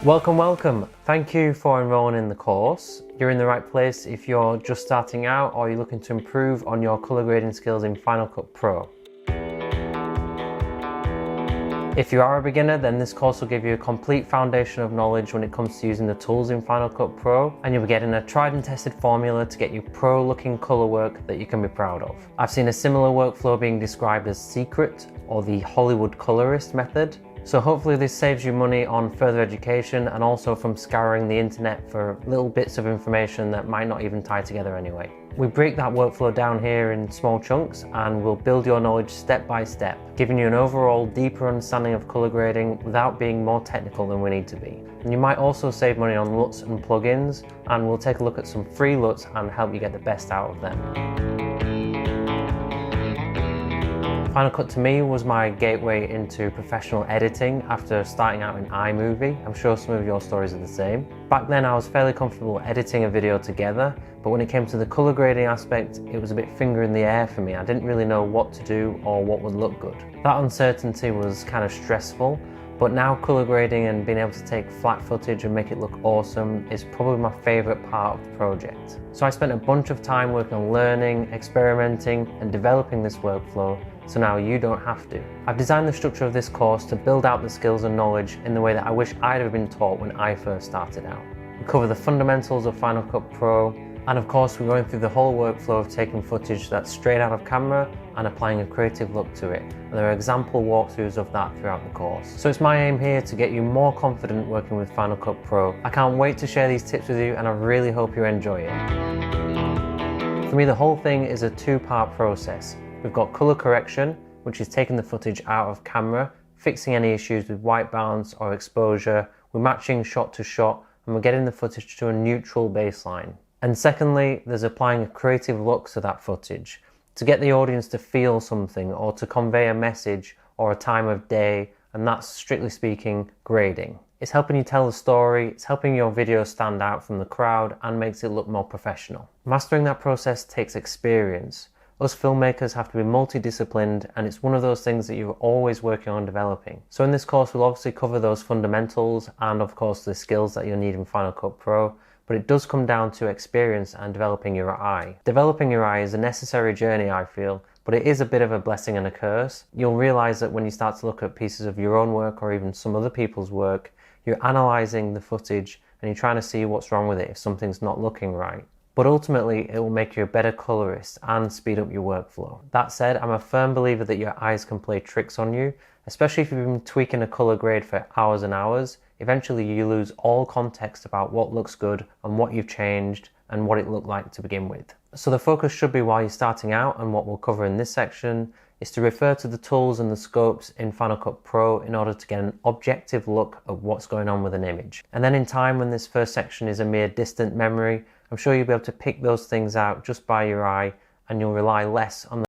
Welcome. Thank you for enrolling in the course. You're in the right place if you're just starting out or you're looking to improve on your color grading skills in Final Cut Pro. If you are a beginner, then this course will give you a complete foundation of knowledge when it comes to using the tools in Final Cut Pro, and you'll be getting a tried and tested formula to get you pro-looking color work that you can be proud of. I've seen a similar workflow being described as secret, or the Hollywood colorist method. So hopefully this saves you money on further education and also from scouring the internet for little bits of information that might not even tie together anyway. We break that workflow down here in small chunks and we'll build your knowledge step by step, giving you an overall deeper understanding of color grading without being more technical than we need to be. And you might also save money on LUTs and plugins, and we'll take a look at some free LUTs and help you get the best out of them. Final Cut to me was my gateway into professional editing after starting out in iMovie. I'm sure some of your stories are the same. Back then I was fairly comfortable editing a video together, but when it came to the color grading aspect, it was a bit finger in the air for me. I didn't really know what to do or what would look good. That uncertainty was kind of stressful, but now color grading and being able to take flat footage and make it look awesome is probably my favorite part of the project. So I spent a bunch of time working on learning, experimenting, and developing this workflow, so now you don't have to. I've designed the structure of this course to build out the skills and knowledge in the way that I wish I'd have been taught when I first started out. We cover the fundamentals of Final Cut Pro, and of course we're going through the whole workflow of taking footage that's straight out of camera and applying a creative look to it. And there are example walkthroughs of that throughout the course. So it's my aim here to get you more confident working with Final Cut Pro. I can't wait to share these tips with you, and I really hope you enjoy it. For me, the whole thing is a two-part process. We've got color correction, which is taking the footage out of camera, fixing any issues with white balance or exposure, we're matching shot to shot, and we're getting the footage to a neutral baseline. And secondly, there's applying a creative look to that footage, to get the audience to feel something or to convey a message or a time of day, and that's, strictly speaking, grading. It's helping you tell the story, it's helping your video stand out from the crowd and makes it look more professional. Mastering that process takes experience. Us filmmakers have to be multidisciplined, and it's one of those things that you're always working on developing. So in this course we'll obviously cover those fundamentals and of course the skills that you'll need in Final Cut Pro, but it does come down to experience and developing your eye. Developing your eye is a necessary journey, I feel, but it is a bit of a blessing and a curse. You'll realise that when you start to look at pieces of your own work or even some other people's work, you're analysing the footage and you're trying to see what's wrong with it if something's not looking right. But ultimately, it will make you a better colorist and speed up your workflow. That said, I'm a firm believer that your eyes can play tricks on you, especially if you've been tweaking a color grade for hours and hours. Eventually, you lose all context about what looks good and what you've changed and what it looked like to begin with. So the focus should be, while you're starting out, and what we'll cover in this section, is to refer to the tools and the scopes in Final Cut Pro in order to get an objective look at what's going on with an image. And then in time, when this first section is a mere distant memory, I'm sure you'll be able to pick those things out just by your eye, and you'll rely less on the